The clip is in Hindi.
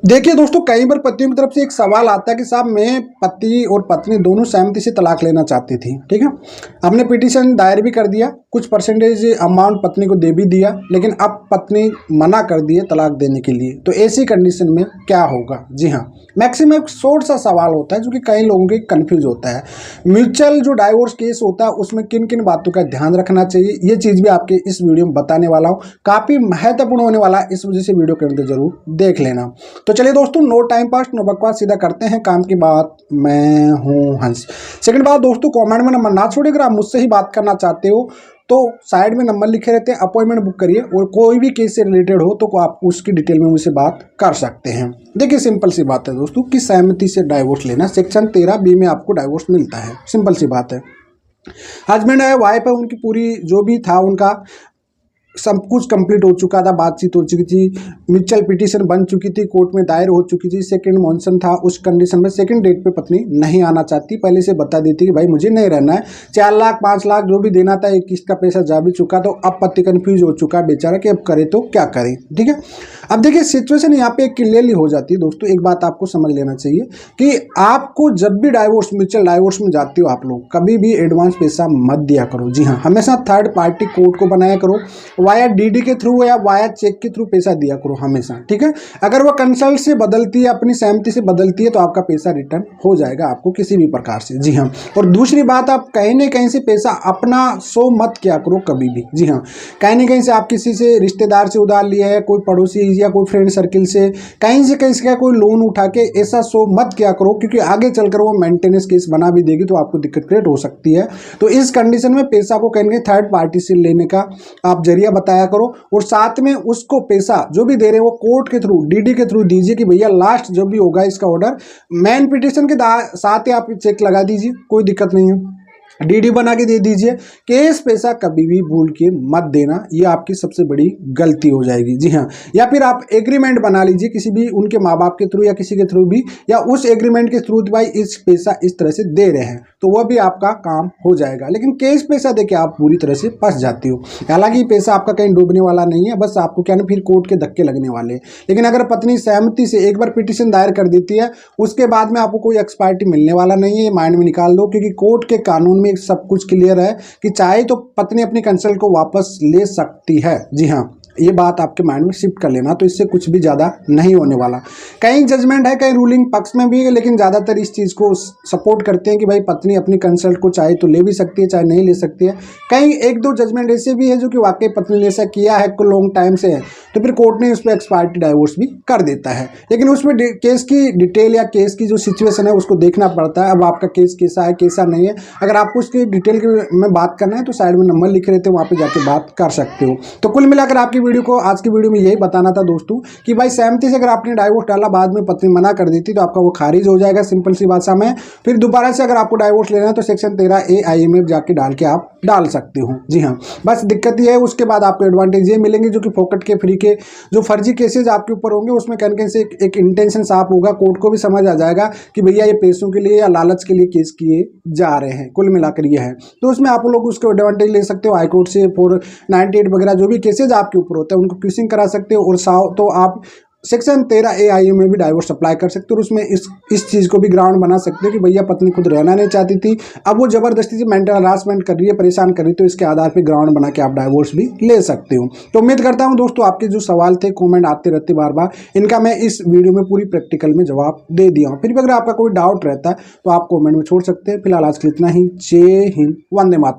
देखिए दोस्तों, कई बार पतियों की तरफ से एक सवाल आता है कि साहब मैं पति और पत्नी दोनों सहमति से तलाक लेना चाहती थी। ठीक है, हमने पिटीशन दायर भी कर दिया, कुछ परसेंटेज अमाउंट पत्नी को दे भी दिया, लेकिन अब पत्नी मना कर दी है तलाक देने के लिए। तो ऐसी कंडीशन में क्या होगा? जी हाँ, मैक्सिमम एक शॉर्ट सा सवाल होता है जो कि कई लोगों के कन्फ्यूज होता है। म्यूचुअल जो डाइवोर्स केस होता है उसमें किन किन बातों का ध्यान रखना चाहिए, ये चीज़ भी आपके इस वीडियो में बताने वाला हूँ। काफ़ी महत्वपूर्ण होने वाला है, इस वजह से वीडियो के अंदर जरूर देख लेना। तो चलिए दोस्तों, नो टाइम पास नो बकवास, सीधा करते हैं काम की बात। मैं हूं हंस। सेकंड बात दोस्तों, कमेंट में नंबर ना छोड़िए। अगर आप मुझसे ही बात करना चाहते हो तो साइड में नंबर लिखे रहते हैं, अपॉइंटमेंट बुक करिए और कोई भी केस से रिलेटेड हो तो आप उसकी डिटेल में मुझसे बात कर सकते हैं। देखिए सिंपल सी बात है दोस्तों कि सहमति से डाइवोर्स लेना, सेक्शन 13B में आपको डाइवोर्स मिलता है। सिंपल सी बात है, हस्बैंड है वाइफ है, उनकी पूरी जो भी था उनका सब कुछ कंप्लीट हो चुका था, बातचीत हो चुकी थी, म्यूचुअल पिटीशन बन चुकी थी, कोर्ट में दायर हो चुकी थी, सेकंड मॉन्सन था। उस कंडीशन में सेकंड डेट पे पत्नी नहीं आना चाहती, पहले से बता देती कि भाई मुझे नहीं रहना है। 4 लाख 5 लाख जो भी देना था, एक किस्त का पैसा जा भी चुका। तो अब पति कंफ्यूज हो चुका है बेचारा कि अब करे तो क्या करे। ठीक है, अब देखिए सिचुएशन यहाँ पे क्लियरली हो जाती है दोस्तों। एक बात आपको समझ लेना चाहिए कि आपको जब भी डाइवोर्स, म्यूचुअल डाइवोर्स में जाते हो आप लोग, कभी भी एडवांस पैसा मत दिया करो। जी हाँ, हमेशा थर्ड पार्टी कोर्ट को बनाया करो, वाया डीडी के थ्रू या वाया चेक के थ्रू पैसा दिया करो हमेशा। ठीक है, अगर वो कंसल्ट से बदलती है, अपनी सहमति से बदलती है, तो आपका पैसा रिटर्न हो जाएगा आपको किसी भी प्रकार से। जी हाँ, और दूसरी बात, आप कहीं न कहीं से पैसा अपना शो मत किया करो कभी भी। जी हाँ, कहीं न कहीं से आप किसी से रिश्तेदार से उधार लिया है, कोई पड़ोसी या कोई फ्रेंड सर्किल से कहीं से का कोई लोन उठा के ऐसा शो मत किया करो, क्योंकि आगे चलकर वो मेंटेनेंस केस बना भी देगी तो आपको दिक्कत क्रिएट हो सकती है। तो इस कंडीशन में पैसा को कहीं थर्ड पार्टी से लेने का आप जरिया बताया करो, और साथ में उसको पैसा जो भी दे रहे हैं वो कोर्ट के थ्रू, डीडी के थ्रू दीजिए कि भैया लास्ट जो भी होगा इसका ऑर्डर मेन पिटीशन के साथ ही आप चेक लगा दीजिए, कोई दिक्कत नहीं है, डीडी बना के दे दीजिए। केस पैसा कभी भी भूल के मत देना, ये आपकी सबसे बड़ी गलती हो जाएगी। जी हाँ, या फिर आप एग्रीमेंट बना लीजिए किसी भी उनके माँ बाप के थ्रू या किसी के थ्रू भी, या उस एग्रीमेंट के थ्रू भाई इस पैसा इस तरह से दे रहे हैं, तो वह भी आपका काम हो जाएगा। लेकिन केस पैसा देके आप पूरी तरह से फंस जाती हो। हालांकि पैसा आपका कहीं डूबने वाला नहीं है, बस आपको क्या ना फिर कोर्ट के धक्के लगने वाले हैं। लेकिन अगर पत्नी सहमति से एक बार पिटीशन दायर कर देती है, उसके बाद में आपको कोई एक्सपायरिटी मिलने वाला नहीं है, ये माइंड में निकाल दो। क्योंकि कोर्ट के कानून में सब कुछ क्लियर है कि चाहे तो पत्नी अपनी कंसल्ट को वापस ले सकती है। जी हाँ, ये बात आपके माइंड में शिफ्ट कर लेना, तो इससे कुछ भी ज़्यादा नहीं होने वाला। कहीं जजमेंट है, कहीं रूलिंग पक्ष में भी है, लेकिन ज़्यादातर इस चीज़ को सपोर्ट करते हैं कि भाई पत्नी अपनी कंसल्ट को चाहे तो ले भी सकती है, चाहे नहीं ले सकती है। कहीं 1-2 जजमेंट ऐसे भी है जो कि वाकई पत्नी ने ऐसा किया है लॉन्ग टाइम से है, तो फिर कोर्ट ने उस पर एक्सपायरिटी डाइवोर्स भी कर देता है। लेकिन उसमें केस की डिटेल या केस की जो सिचुएशन है उसको देखना पड़ता है। अब आपका केस कैसा है कैसा नहीं है, अगर आपको उसकी डिटेल में बात करना है तो साइड में नंबर लिखे रहते हैं, वहाँ पर जाके बात कर सकते हो। तो कुल मिलाकर आपकी वीडियो को, आज की वीडियो में यही बताना था दोस्तों कि भाई सहमति से अगर आपने डाइवोर्स डाला, बाद में पत्नी मना कर देती, तो आपका वो खारिज हो जाएगा। सिंपल सी भाषा में, फिर दोबारा से अगर आपको डाइवोर्स लेना है तो सेक्शन 13A IMF जाके डाल के आप डाल सकते हो। जी हाँ, बस दिक्कत ये है, उसके बाद आपको एडवांटेज ये मिलेंगे जो कि फोकट के फ्री के जो फर्जी केसेज आपके ऊपर होंगे, उसमें कहीं से एक इंटेंशन साफ होगा, कोर्ट को भी समझ आ जाएगा कि भैया ये पैसों के लिए या लालच के लिए केस किए जा रहे हैं। कुल मिलाकर ये है, तो उसमें आप लोग उसको एडवांटेज ले सकते हो। हाईकोर्ट से 498 वगैरह जो भी केसेज आपके ऊपर होते हैं उनको क्विशिंग करा सकते हो, और तो आप सेक्शन 13A IMF में भी डाइवोर्स अप्लाई कर सकते हो, और उसमें इस चीज़ को भी ग्राउंड बना सकते हो कि भैया पत्नी खुद रहना नहीं चाहती थी, अब वो जबरदस्ती से मेंटल हरासमेंट कर रही है, परेशान कर रही है, तो इसके आधार पे ग्राउंड बना के आप डाइवोर्स भी ले सकते हो। तो उम्मीद करता हूं दोस्तों आपके जो सवाल थे, कमेंट आते रहते बार बार, इनका मैं इस वीडियो में पूरी प्रैक्टिकल में जवाब दे दिया हूँ। फिर भी अगर आपका कोई डाउट रहता है तो आप कॉमेंट में छोड़ सकते हैं। फिलहाल आज के लिए इतना ही। जय हिंद, वंदे मातरम।